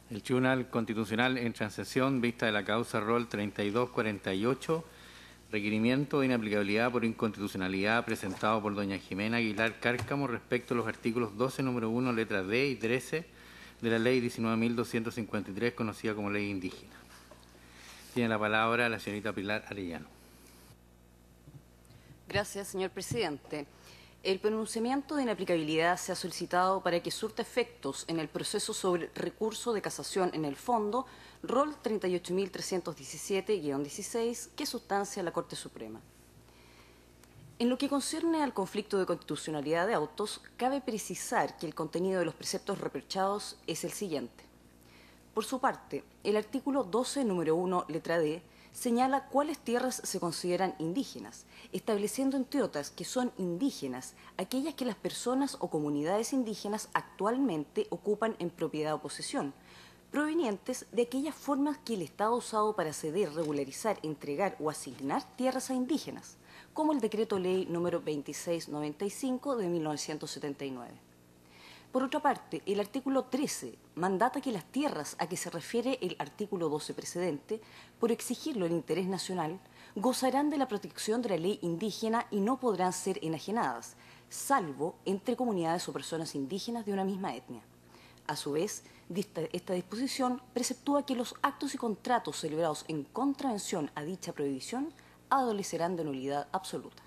El Tribunal Constitucional entra en sesión vista de la causa rol 3248, requerimiento de inaplicabilidad por inconstitucionalidad presentado por doña Jimena Aguilar Cárcamo respecto a los artículos 12, número 1, letra D y 13 de la Ley 19.253, conocida como Ley Indígena. Tiene la palabra la señorita Pilar Arellano. Gracias, señor presidente. El pronunciamiento de inaplicabilidad se ha solicitado para que surta efectos en el proceso sobre recurso de casación en el fondo, rol 38.317-16, que sustancia la Corte Suprema. En lo que concierne al conflicto de constitucionalidad de autos, cabe precisar que el contenido de los preceptos reprochados es el siguiente. Por su parte, el artículo 12, número 1, letra D, señala cuáles tierras se consideran indígenas, estableciendo, entre otras, que son indígenas aquellas que las personas o comunidades indígenas actualmente ocupan en propiedad o posesión, provenientes de aquellas formas que el Estado ha usado para ceder, regularizar, entregar o asignar tierras a indígenas, como el Decreto Ley número 2695 de 1979. Por otra parte, el artículo 13 mandata que las tierras a que se refiere el artículo 12 precedente, por exigirlo el interés nacional, gozarán de la protección de la ley indígena y no podrán ser enajenadas, salvo entre comunidades o personas indígenas de una misma etnia. A su vez, esta disposición preceptúa que los actos y contratos celebrados en contravención a dicha prohibición adolecerán de nulidad absoluta.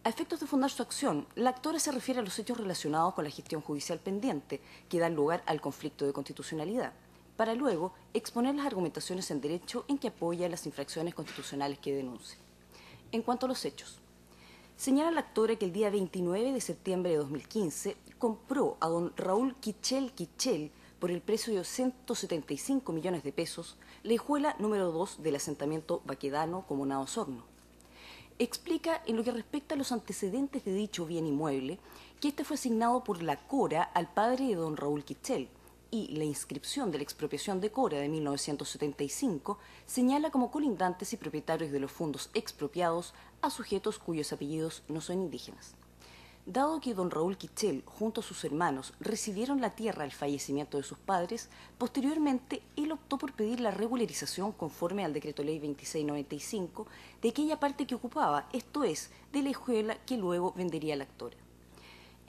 A efectos de fundar su acción, la actora se refiere a los hechos relacionados con la gestión judicial pendiente que dan lugar al conflicto de constitucionalidad, para luego exponer las argumentaciones en derecho en que apoya las infracciones constitucionales que denuncie. En cuanto a los hechos, señala la actora que el día 29 de septiembre de 2015 compró a don Raúl Quichel por el precio de 175 millones de pesos la hijuela número 2 del asentamiento Baquedano, Comunado Osorno. Explica, en lo que respecta a los antecedentes de dicho bien inmueble, que este fue asignado por la Cora al padre de don Raúl Quichel, y la inscripción de la expropiación de Cora de 1975 señala como colindantes y propietarios de los fondos expropiados a sujetos cuyos apellidos no son indígenas. Dado que don Raúl Quichel, junto a sus hermanos, recibieron la tierra al fallecimiento de sus padres, posteriormente él optó por pedir la regularización conforme al Decreto Ley 2695 de aquella parte que ocupaba, esto es, de la hijuela que luego vendería la actora.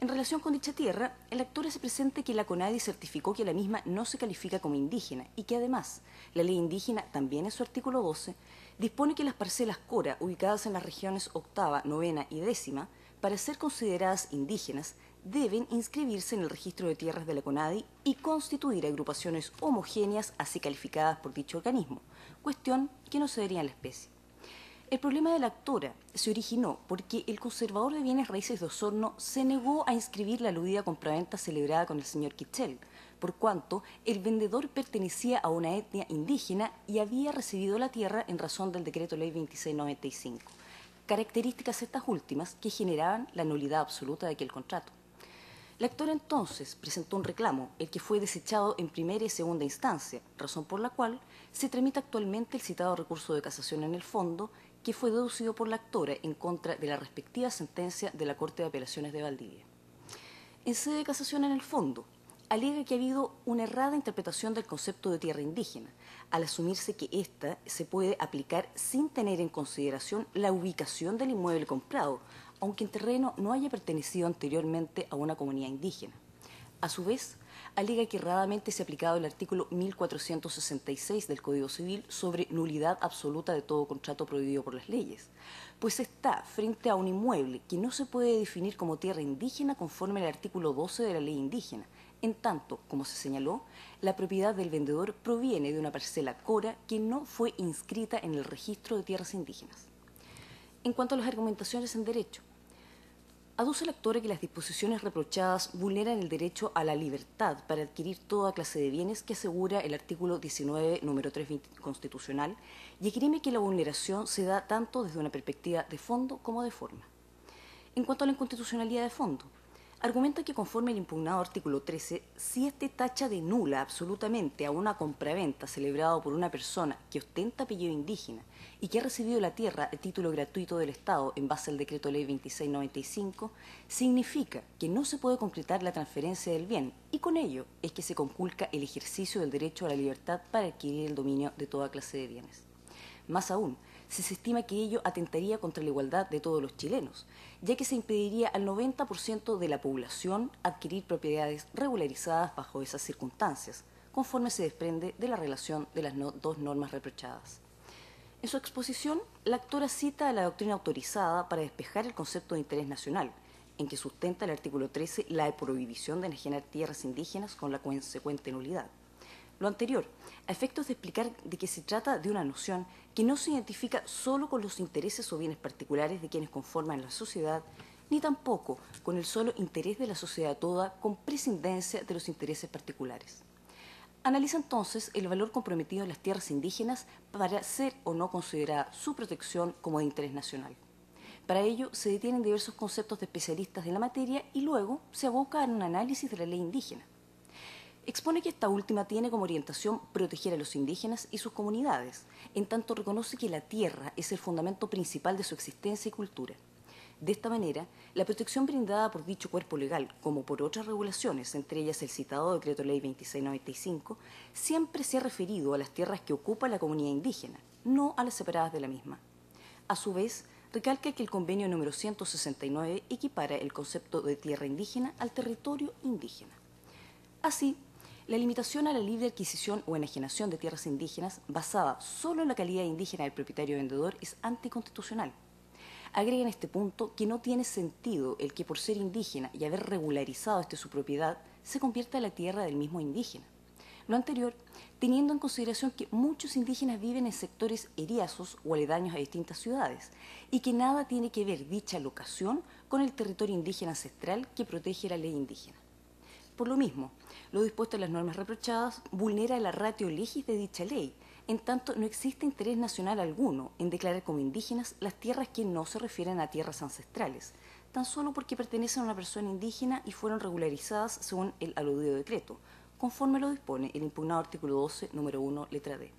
En relación con dicha tierra, el actor se presenta que la CONADI certificó que la misma no se califica como indígena y que además la ley indígena, también en su artículo 12, dispone que las parcelas Cora ubicadas en las regiones octava, novena y décima, para ser consideradas indígenas, deben inscribirse en el registro de tierras de la CONADI y constituir agrupaciones homogéneas así calificadas por dicho organismo, cuestión que no se daría en la especie. El problema de la actora se originó porque el conservador de bienes raíces de Osorno se negó a inscribir la aludida compraventa celebrada con el señor Quichel, por cuanto el vendedor pertenecía a una etnia indígena y había recibido la tierra en razón del Decreto Ley 2695. Características estas últimas que generaban la nulidad absoluta de aquel contrato. La actora entonces presentó un reclamo, el que fue desechado en primera y segunda instancia, razón por la cual se tramita actualmente el citado recurso de casación en el fondo, que fue deducido por la actora en contra de la respectiva sentencia de la Corte de Apelaciones de Valdivia. En sede de casación en el fondo, alega que ha habido una errada interpretación del concepto de tierra indígena, al asumirse que ésta se puede aplicar sin tener en consideración la ubicación del inmueble comprado, aunque el terreno no haya pertenecido anteriormente a una comunidad indígena. A su vez, alega que erradamente se ha aplicado el artículo 1466 del Código Civil sobre nulidad absoluta de todo contrato prohibido por las leyes, pues está frente a un inmueble que no se puede definir como tierra indígena conforme al artículo 12 de la ley indígena, en tanto, como se señaló, la propiedad del vendedor proviene de una parcela Cora que no fue inscrita en el registro de tierras indígenas. En cuanto a las argumentaciones en derecho, aduce la actora que las disposiciones reprochadas vulneran el derecho a la libertad para adquirir toda clase de bienes que asegura el artículo 19, número 3 constitucional, y esgrime que la vulneración se da tanto desde una perspectiva de fondo como de forma. En cuanto a la inconstitucionalidad de fondo, argumenta que conforme el impugnado artículo 13, si este tacha de nula absolutamente a una compraventa celebrada por una persona que ostenta apellido indígena y que ha recibido la tierra a título gratuito del Estado en base al decreto ley 2695, significa que no se puede concretar la transferencia del bien y con ello es que se conculca el ejercicio del derecho a la libertad para adquirir el dominio de toda clase de bienes. Más aún, si se estima que ello atentaría contra la igualdad de todos los chilenos, ya que se impediría al 90% de la población adquirir propiedades regularizadas bajo esas circunstancias, conforme se desprende de la relación de las dos normas reprochadas. En su exposición, la actora cita a la doctrina autorizada para despejar el concepto de interés nacional, en que sustenta el artículo 13 la prohibición de enajenar tierras indígenas con la consecuente nulidad. Lo anterior, a efectos de explicar de que se trata de una noción que no se identifica solo con los intereses o bienes particulares de quienes conforman la sociedad, ni tampoco con el solo interés de la sociedad toda con prescindencia de los intereses particulares. Analiza entonces el valor comprometido en las tierras indígenas para ser o no considerada su protección como de interés nacional. Para ello se detienen diversos conceptos de especialistas de la materia y luego se aboca a un análisis de la ley indígena. Expone que esta última tiene como orientación proteger a los indígenas y sus comunidades, en tanto reconoce que la tierra es el fundamento principal de su existencia y cultura. De esta manera, la protección brindada por dicho cuerpo legal, como por otras regulaciones, entre ellas el citado Decreto Ley 2695, siempre se ha referido a las tierras que ocupa la comunidad indígena, no a las separadas de la misma. A su vez, recalca que el convenio número 169 equipara el concepto de tierra indígena al territorio indígena. Así, la limitación a la libre adquisición o enajenación de tierras indígenas basada solo en la calidad indígena del propietario vendedor es anticonstitucional. Agrega en este punto que no tiene sentido el que por ser indígena y haber regularizado su propiedad se convierta en la tierra del mismo indígena. Lo anterior, teniendo en consideración que muchos indígenas viven en sectores eriazos o aledaños a distintas ciudades y que nada tiene que ver dicha locación con el territorio indígena ancestral que protege la ley indígena. Por lo mismo, lo dispuesto en las normas reprochadas vulnera la ratio legis de dicha ley, en tanto no existe interés nacional alguno en declarar como indígenas las tierras que no se refieren a tierras ancestrales, tan solo porque pertenecen a una persona indígena y fueron regularizadas según el aludido decreto, conforme lo dispone el impugnado artículo 12, número 1, letra D.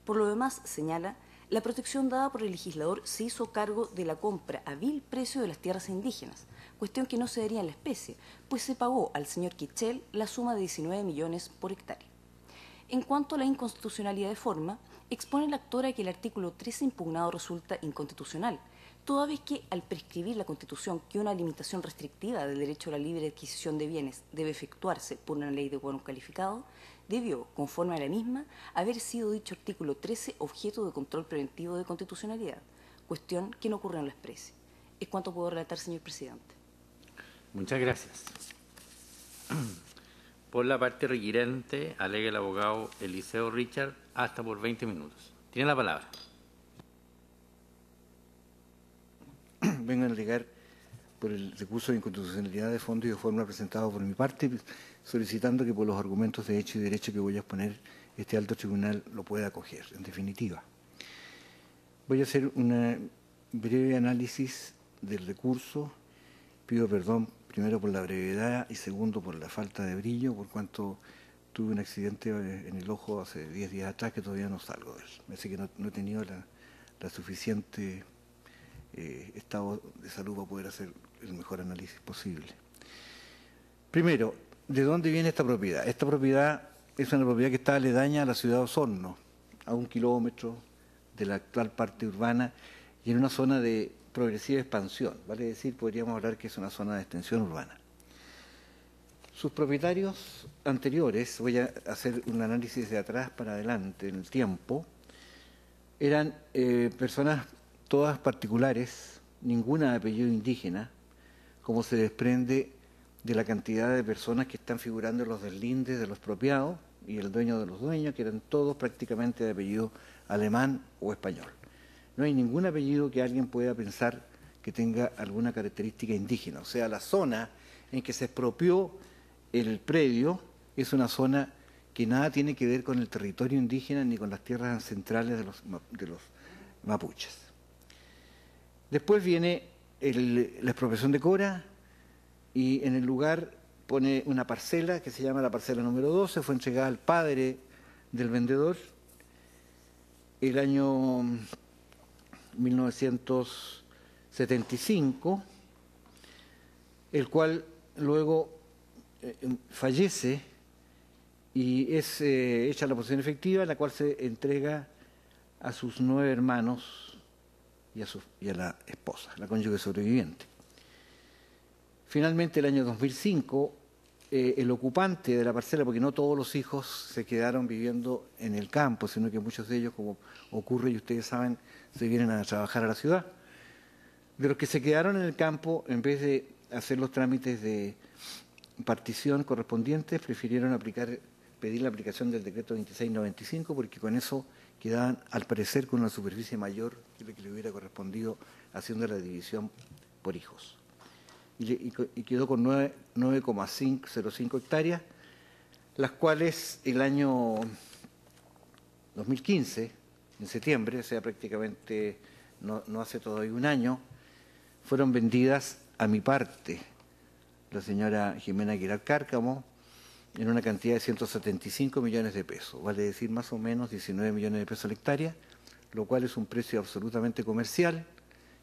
Por lo demás, señala, la protección dada por el legislador se hizo cargo de la compra a vil precio de las tierras indígenas, cuestión que no se daría en la especie, pues se pagó al señor Quichel la suma de 19 millones por hectárea. En cuanto a la inconstitucionalidad de forma, expone la actora que el artículo 13 impugnado resulta inconstitucional, toda vez que al prescribir la Constitución que una limitación restrictiva del derecho a la libre adquisición de bienes debe efectuarse por una ley de quórum calificado, debió, conforme a la misma, haber sido dicho artículo 13 objeto de control preventivo de constitucionalidad, cuestión que no ocurrió en la especie. Es cuanto puedo relatar, señor presidente. Muchas gracias. Por la parte requirente, alega el abogado Eliseo Richard, hasta por 20 minutos. Tiene la palabra. Vengo a alegar por el recurso de inconstitucionalidad de fondo y de forma presentado por mi parte, solicitando que por los argumentos de hecho y derecho que voy a exponer, este alto tribunal lo pueda acoger. En definitiva, voy a hacer un breve análisis del recurso. Pido perdón primero por la brevedad y segundo por la falta de brillo, por cuanto tuve un accidente en el ojo hace 10 días atrás que todavía no salgo de él. Así que no he tenido la suficiente estado de salud para poder hacer el mejor análisis posible. Primero, ¿de dónde viene esta propiedad? Esta propiedad es una propiedad que está aledaña a la ciudad de Osorno, a 1 kilómetro de la actual parte urbana y en una zona de progresiva expansión, vale decir, podríamos hablar que es una zona de extensión urbana. Sus propietarios anteriores, voy a hacer un análisis de atrás para adelante en el tiempo, eran personas todas particulares, ninguna de apellido indígena, como se desprende de la cantidad de personas que están figurando en los deslindes de los expropiados y el dueño de los dueños, que eran todos prácticamente de apellido alemán o español. No hay ningún apellido que alguien pueda pensar que tenga alguna característica indígena. O sea, la zona en que se expropió el predio es una zona que nada tiene que ver con el territorio indígena ni con las tierras ancestrales de los mapuches. Después viene la expropiación de Cora, y en el lugar pone una parcela que se llama la parcela número 12, fue entregada al padre del vendedor el año 1975, el cual luego fallece y es hecha la posesión efectiva, la cual se entrega a sus 9 hermanos y a la esposa, la cónyuge sobreviviente. Finalmente, el año 2005, el ocupante de la parcela, porque no todos los hijos se quedaron viviendo en el campo, sino que muchos de ellos, como ocurre y ustedes saben, se vienen a trabajar a la ciudad. De los que se quedaron en el campo, en vez de hacer los trámites de partición correspondientes, prefirieron pedir la aplicación del decreto 2695, porque con eso quedaban, al parecer, con una superficie mayor que lo que le hubiera correspondido haciendo la división por hijos. Y quedó con 9,505 hectáreas, las cuales el año 2015, en septiembre, o sea, prácticamente no hace todavía un año, fueron vendidas a mi parte, la señora Jimena Aguilar Cárcamo, en una cantidad de 175 millones de pesos, vale decir más o menos 19 millones de pesos a la hectárea, lo cual es un precio absolutamente comercial,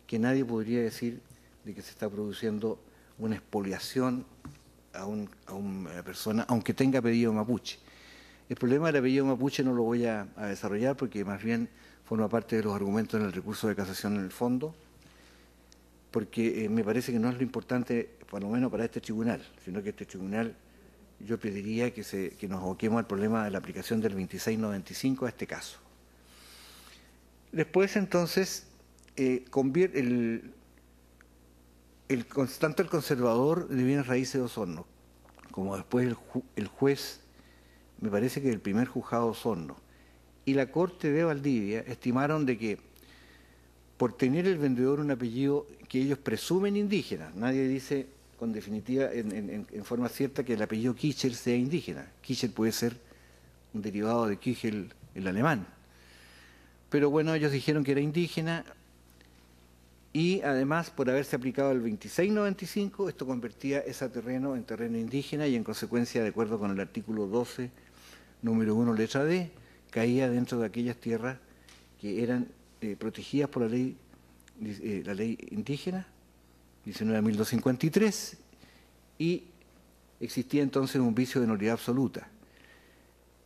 que nadie podría decir de que se está produciendo una expoliación a una persona, aunque tenga apellido mapuche. El problema del apellido mapuche no lo voy a desarrollar porque más bien forma parte de los argumentos en el recurso de casación en el fondo, porque me parece que no es lo importante, por lo menos para este tribunal, sino que este tribunal, yo pediría que nos aboquemos al problema de la aplicación del 2695 a este caso. Después, entonces, tanto el conservador de bienes raíces de Osorno, como después el juez, me parece que el primer juzgado de Osorno, y la Corte de Valdivia estimaron de que por tener el vendedor un apellido que ellos presumen indígena, nadie dice con definitiva, en forma cierta, que el apellido Kircher sea indígena. Kircher puede ser un derivado de Küchel, el alemán. Pero bueno, ellos dijeron que era indígena y además, por haberse aplicado el 2695, esto convertía ese terreno en terreno indígena y en consecuencia, de acuerdo con el artículo 12, número 1, letra D, caía dentro de aquellas tierras que eran protegidas por la ley indígena, 19.253, y existía entonces un vicio de nulidad absoluta.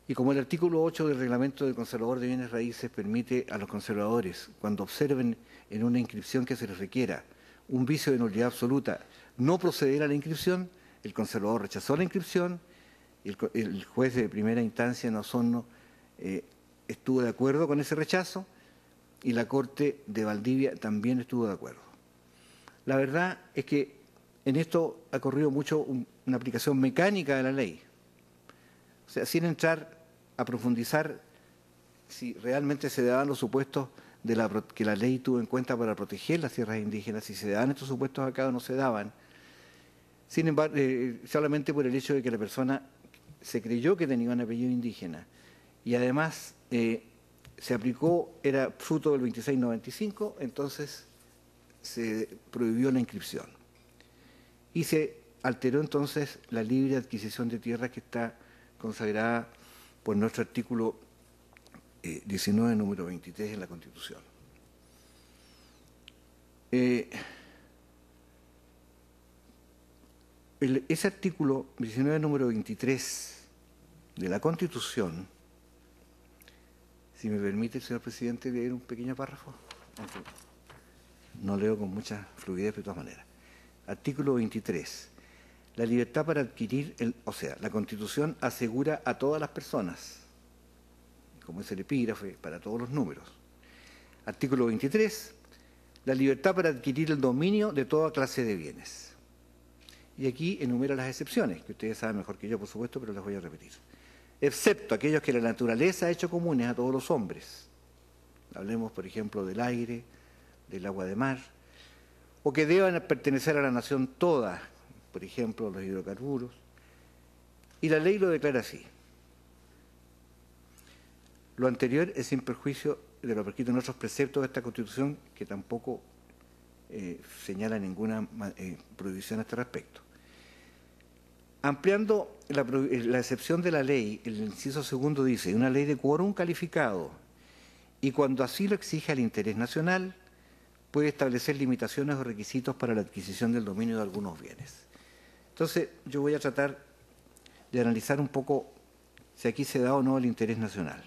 Y como el artículo 8 del reglamento del conservador de bienes raíces permite a los conservadores, cuando observen en una inscripción que se les requiera un vicio de nulidad absoluta, no proceder a la inscripción, el conservador rechazó la inscripción, el juez de primera instancia en Osorno estuvo de acuerdo con ese rechazo y la Corte de Valdivia también estuvo de acuerdo. La verdad es que en esto ha corrido mucho una aplicación mecánica de la ley. O sea, sin entrar a profundizar si realmente se daban los supuestos que la ley tuvo en cuenta para proteger las tierras indígenas, si se daban estos supuestos acá o no se daban. Sin embargo, solamente por el hecho de que la persona se creyó que tenía un apellido indígena y además se aplicó, era fruto del 2695, entonces se prohibió la inscripción. Y se alteró entonces la libre adquisición de tierras que está consagrada por nuestro artículo 19, número 23 en la Constitución. Ese artículo 19, número 23 de la Constitución, si me permite, señor presidente, leer un pequeño párrafo. No leo con mucha fluidez, pero de todas maneras. Artículo 23. La libertad para adquirir, o sea, la Constitución asegura a todas las personas, como es el epígrafe, para todos los números. Artículo 23. La libertad para adquirir el dominio de toda clase de bienes. Y aquí enumera las excepciones, que ustedes saben mejor que yo, por supuesto, pero las voy a repetir. Excepto aquellos que la naturaleza ha hecho comunes a todos los hombres. Hablemos, por ejemplo, del aire, del agua de mar, o que deban pertenecer a la nación toda, por ejemplo, los hidrocarburos. Y la ley lo declara así. Lo anterior es sin perjuicio de lo prescrito en otros preceptos de esta Constitución, que tampoco señala ninguna prohibición a este respecto. Ampliando la excepción de la ley, el inciso segundo dice, una ley de quórum calificado, y cuando así lo exige el interés nacional, puede establecer limitaciones o requisitos para la adquisición del dominio de algunos bienes. Entonces, yo voy a tratar de analizar un poco si aquí se da o no el interés nacional,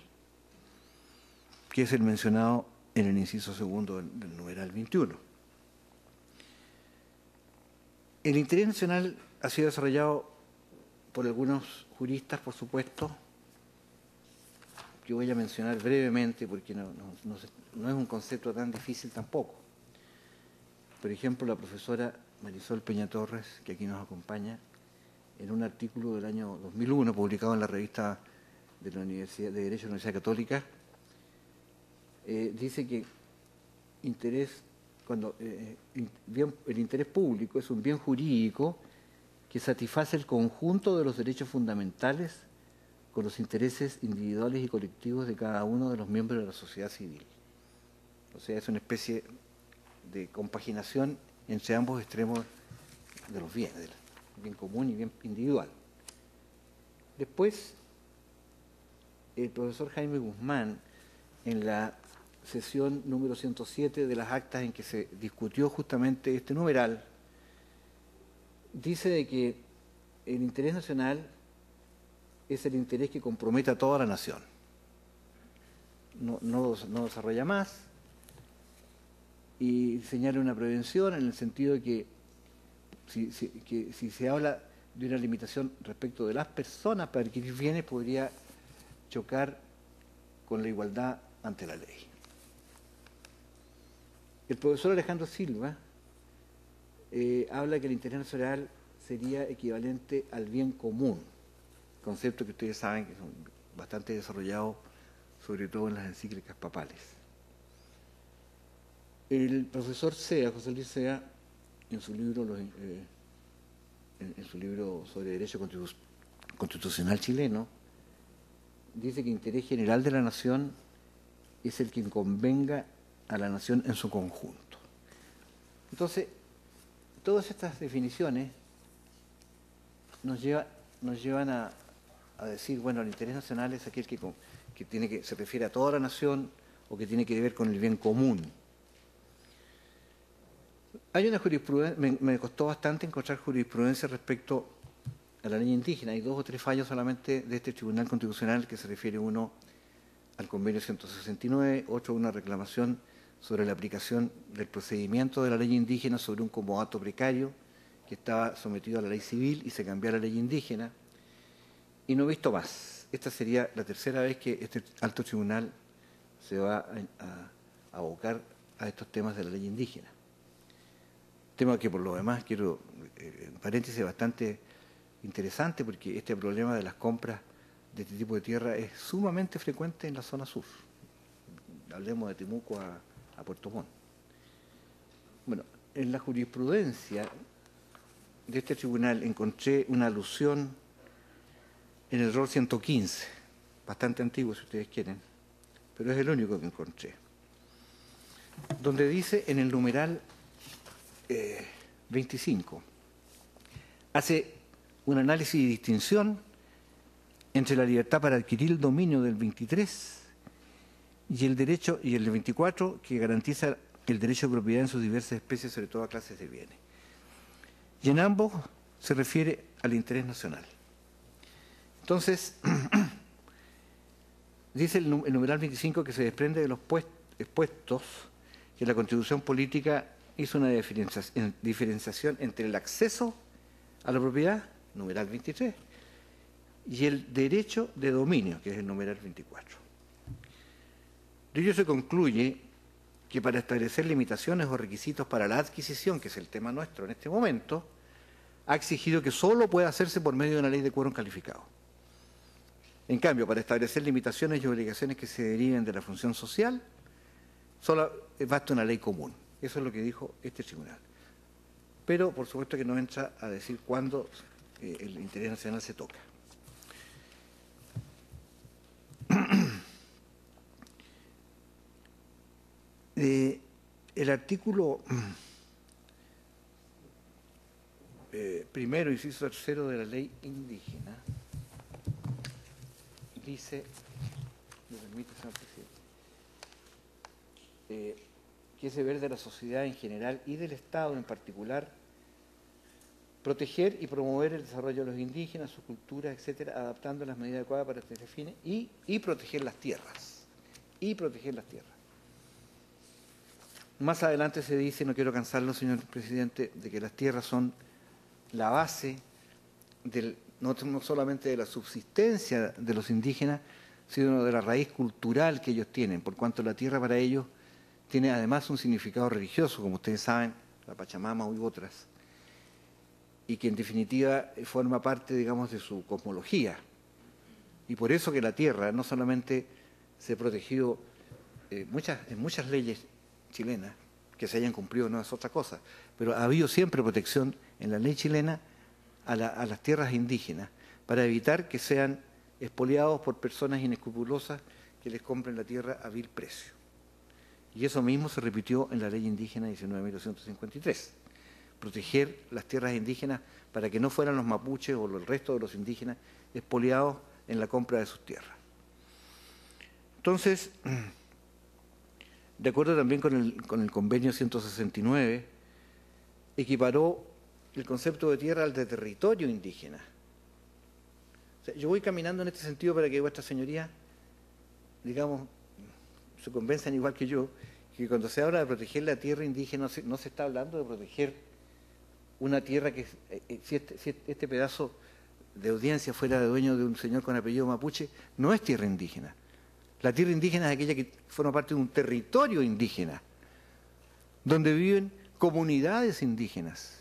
que es el mencionado en el inciso segundo del numeral 21. El interés nacional ha sido desarrollado por algunos juristas, por supuesto, que voy a mencionar brevemente porque no es un concepto tan difícil tampoco. Por ejemplo, la profesora Marisol Peña Torres, que aquí nos acompaña, en un artículo del año 2001, publicado en la revista de la Universidad de Derecho de la Universidad Católica, dice que el interés público es un bien jurídico que satisface el conjunto de los derechos fundamentales con los intereses individuales y colectivos de cada uno de los miembros de la sociedad civil. O sea, es una especie de compaginación entre ambos extremos de los bienes, del bien común y bien individual. Después, el profesor Jaime Guzmán, en la sesión número 107 de las actas en que se discutió justamente este numeral, dice de que el interés nacional es el interés que compromete a toda la nación. No desarrolla más y señala una prevención en el sentido de que si se habla de una limitación respecto de las personas para adquirir bienes, podría chocar con la igualdad ante la ley. El profesor Alejandro Silva habla que el interés nacional sería equivalente al bien común, concepto que ustedes saben que son bastante desarrollados, sobre todo en las encíclicas papales. El profesor Sea, José Luis Sea, en su libro sobre Derecho Constitucional chileno, dice que el interés general de la nación es el que convenga a la nación en su conjunto. Entonces, todas estas definiciones nos llevan a decir, bueno, el interés nacional es aquel que se refiere a toda la nación o que tiene que ver con el bien común. Hay una jurisprudencia, me costó bastante encontrar jurisprudencia respecto a la ley indígena. Hay 2 o 3 fallos solamente de este Tribunal Constitucional que se refiere uno al convenio 169, otro a una reclamación sobre la aplicación del procedimiento de la ley indígena sobre un comodato precario que estaba sometido a la ley civil y se cambió a la ley indígena. Y no he visto más. Esta sería la tercera vez que este alto tribunal se va a abocar a estos temas de la ley indígena. Tema que por lo demás quiero, en paréntesis, bastante interesante porque este problema de las compras de este tipo de tierra es sumamente frecuente en la zona sur. Hablemos de Temuco a Puerto Montt. Bueno, en la jurisprudencia de este tribunal encontré una alusión en el rol 115, bastante antiguo si ustedes quieren, pero es el único que encontré, donde dice en el numeral 25, hace un análisis y distinción entre la libertad para adquirir el dominio del 23 y el derecho y el 24 que garantiza el derecho de propiedad en sus diversas especies, sobre todo a clases de bienes. Y en ambos se refiere al interés nacional. Entonces, dice el numeral 25 que se desprende de los expuestos que la Constitución política hizo una diferenciación entre el acceso a la propiedad, numeral 23, y el derecho de dominio, que es el numeral 24. De ello se concluye que para establecer limitaciones o requisitos para la adquisición, que es el tema nuestro en este momento, ha exigido que solo pueda hacerse por medio de una ley de quórum calificado. En cambio, para establecer limitaciones y obligaciones que se deriven de la función social, solo basta una ley común. Eso es lo que dijo este tribunal. Pero, por supuesto, que no entra a decir cuándo el interés nacional se toca. El artículo primero, inciso tercero de la ley indígena, dice, me permite, señor presidente, que es deber de la sociedad en general y del Estado en particular proteger y promover el desarrollo de los indígenas, su cultura, etcétera, adaptando las medidas adecuadas para este fin y proteger las tierras. Y proteger las tierras. Más adelante se dice, no quiero cansarlo, señor presidente, de que las tierras son la base no solamente de la subsistencia de los indígenas, sino de la raíz cultural que ellos tienen, por cuanto la tierra para ellos tiene además un significado religioso, como ustedes saben, la Pachamama u otras, y que en definitiva forma parte, digamos, de su cosmología. Y por eso que la tierra no solamente se protegió en muchas leyes chilenas, que se hayan cumplido no es otra cosa, pero ha habido siempre protección en la ley chilena a las tierras indígenas, para evitar que sean expoliados por personas inescrupulosas que les compren la tierra a vil precio. Y eso mismo se repitió en la ley indígena 19.253. Proteger las tierras indígenas para que no fueran los mapuches o el resto de los indígenas expoliados en la compra de sus tierras. Entonces, de acuerdo también con el convenio 169, equiparó el concepto de tierra al de territorio indígena. O sea, yo voy caminando en este sentido para que vuestra señoría, digamos, se convenzan igual que yo, que cuando se habla de proteger la tierra indígena no se está hablando de proteger una tierra que, si este pedazo de audiencia fuera de dueño de un señor con apellido mapuche, no es tierra indígena. La tierra indígena es aquella que forma parte de un territorio indígena, donde viven comunidades indígenas.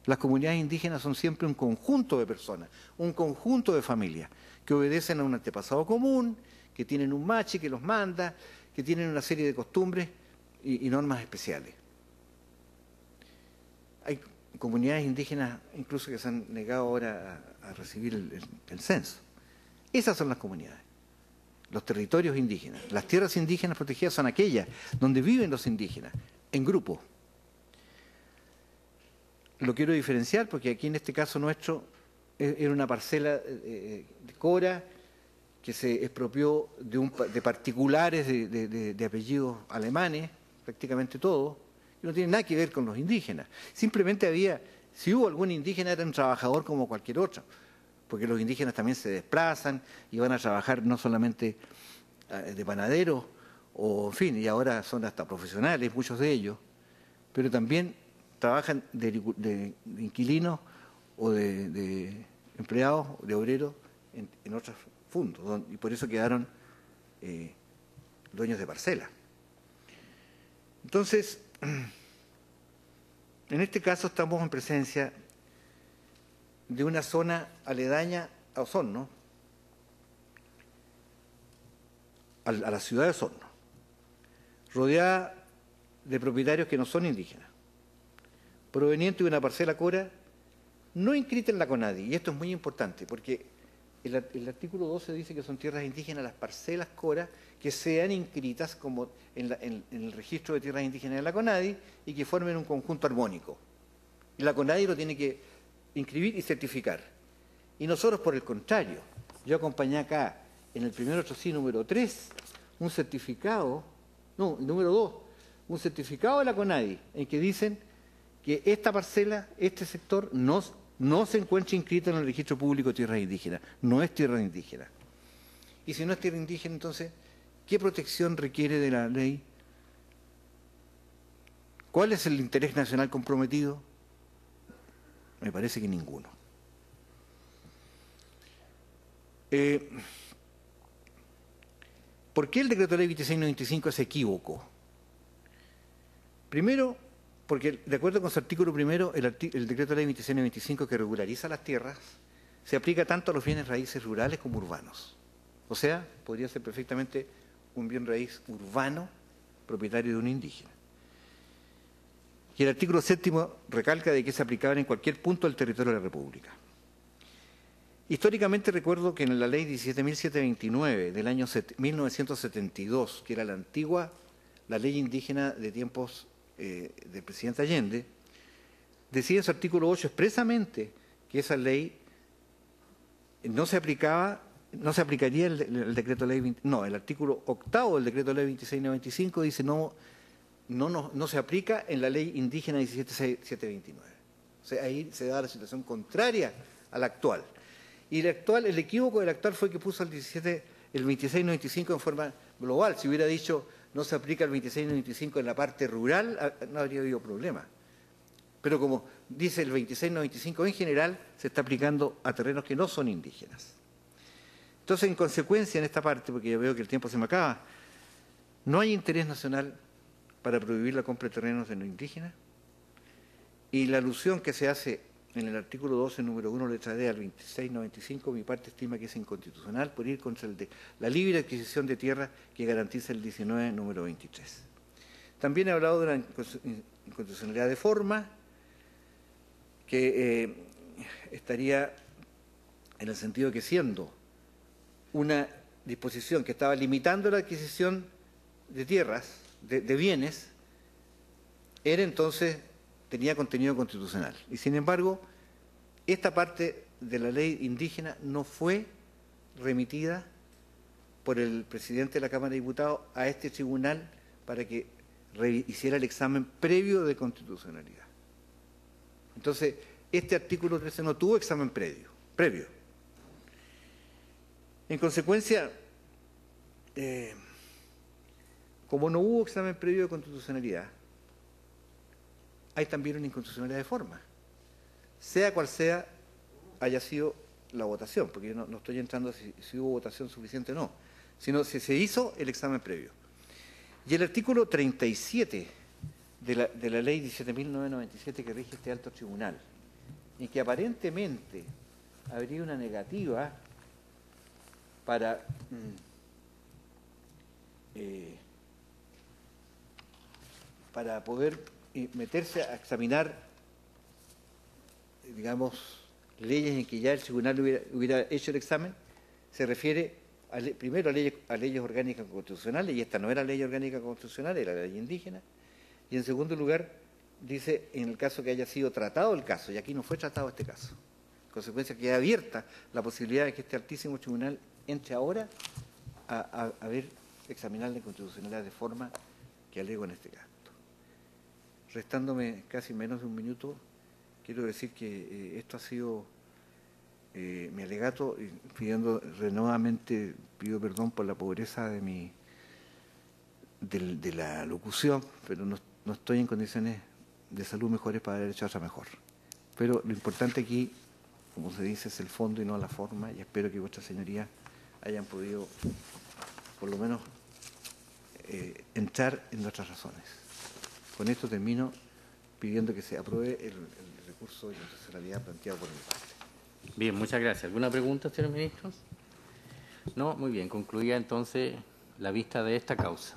Las comunidades indígenas son siempre un conjunto de personas, un conjunto de familias, que obedecen a un antepasado común, que tienen un machi que los manda, que tienen una serie de costumbres y normas especiales. Hay comunidades indígenas incluso que se han negado ahora a recibir el censo. Esas son las comunidades, los territorios indígenas. Las tierras indígenas protegidas son aquellas donde viven los indígenas, en grupo. Lo quiero diferenciar porque aquí en este caso nuestro era una parcela de Cora que se expropió de particulares de apellidos alemanes, prácticamente todos, y no tiene nada que ver con los indígenas. Simplemente si hubo algún indígena, era un trabajador como cualquier otro, porque los indígenas también se desplazan y van a trabajar no solamente de panaderos, o en fin, y ahora son hasta profesionales, muchos de ellos, pero también trabajan de inquilinos o de empleados, de obreros en otros fundos, y por eso quedaron dueños de parcela. Entonces, en este caso estamos en presencia de una zona aledaña a Osorno, a la ciudad de Osorno, rodeada de propietarios que no son indígenas, proveniente de una parcela Cora no inscrita en la CONADI. Y esto es muy importante porque el artículo 12 dice que son tierras indígenas las parcelas Cora que sean inscritas como en el registro de tierras indígenas de la CONADI y que formen un conjunto armónico. Y la CONADI lo tiene que inscribir y certificar. Y nosotros, por el contrario, yo acompañé acá en el primer 8C número 3 un certificado, no, número 2, un certificado de la CONADI en que dicen que esta parcela, este sector, no se encuentra inscrito en el registro público de tierras indígenas, no es tierra indígena. Y si no es tierra indígena, entonces, ¿qué protección requiere de la ley? ¿Cuál es el interés nacional comprometido? Me parece que ninguno. ¿Por qué el decreto de ley 2695 es equívoco? Primero, porque de acuerdo con su artículo primero, el decreto de ley 2695 que regulariza las tierras se aplica tanto a los bienes raíces rurales como urbanos. O sea, podría ser perfectamente un bien raíz urbano propietario de un indígena. Y el artículo 7º recalca de que es aplicable en cualquier punto del territorio de la República. Históricamente recuerdo que en la ley 17.729 del año 1972, que era la ley indígena de tiempos del presidente Allende, decía en su artículo 8 expresamente que esa ley no se aplicaría el decreto ley 20, no, el artículo 8º del decreto ley 2695 dice no se aplica en la ley indígena 17729. O sea, ahí se da la situación contraria a la actual. Y el equívoco del actual fue que puso el 2695 en forma global. Si hubiera dicho no se aplica el 2695 en la parte rural, no habría habido problema. Pero como dice el 2695 en general, se está aplicando a terrenos que no son indígenas. Entonces, en consecuencia, en esta parte, porque yo veo que el tiempo se me acaba, no hay interés nacional para prohibir la compra de terrenos de no indígenas, y la alusión que se hace en el artículo 12, número 1, letra D, al 2695, mi parte estima que es inconstitucional por ir contra la libre adquisición de tierra que garantiza el 19, número 23. También he hablado de la inconstitucionalidad de forma, que estaría en el sentido que siendo una disposición que estaba limitando la adquisición de tierras, de bienes, tenía contenido constitucional. Y sin embargo, esta parte de la ley indígena no fue remitida por el presidente de la Cámara de Diputados a este tribunal para que hiciera el examen previo de constitucionalidad. Entonces, este artículo 13 no tuvo examen previo. En consecuencia, como no hubo examen previo de constitucionalidad, hay también una inconstitucionalidad de forma, sea cual sea haya sido la votación, porque yo no estoy entrando si hubo votación suficiente o no, sino si se hizo el examen previo. Y el artículo 37 de la ley 17.997 que rige este alto tribunal, en que aparentemente habría una negativa para poder meterse a examinar, digamos, leyes en que ya el tribunal hubiera hecho el examen, se refiere primero a leyes orgánicas constitucionales, y esta no era ley orgánica constitucional, era la ley indígena, y en segundo lugar dice en el caso que haya sido tratado el caso, y aquí no fue tratado este caso. En consecuencia, queda abierta la posibilidad de que este altísimo tribunal entre ahora a examinar la inconstitucionalidad de forma que alego en este caso. Restándome casi menos de un minuto, quiero decir que esto ha sido mi alegato, pido perdón por la pobreza de la locución, pero no estoy en condiciones de salud mejores para haber hecho otra mejor. Pero lo importante aquí, como se dice, es el fondo y no la forma, y espero que vuestras señorías hayan podido, por lo menos, entrar en nuestras razones. Con esto termino pidiendo que se apruebe el recurso de inconstitucionalidad planteado por mi parte. Bien, muchas gracias. ¿Alguna pregunta, señores ministros? No, muy bien. Concluida entonces la vista de esta causa.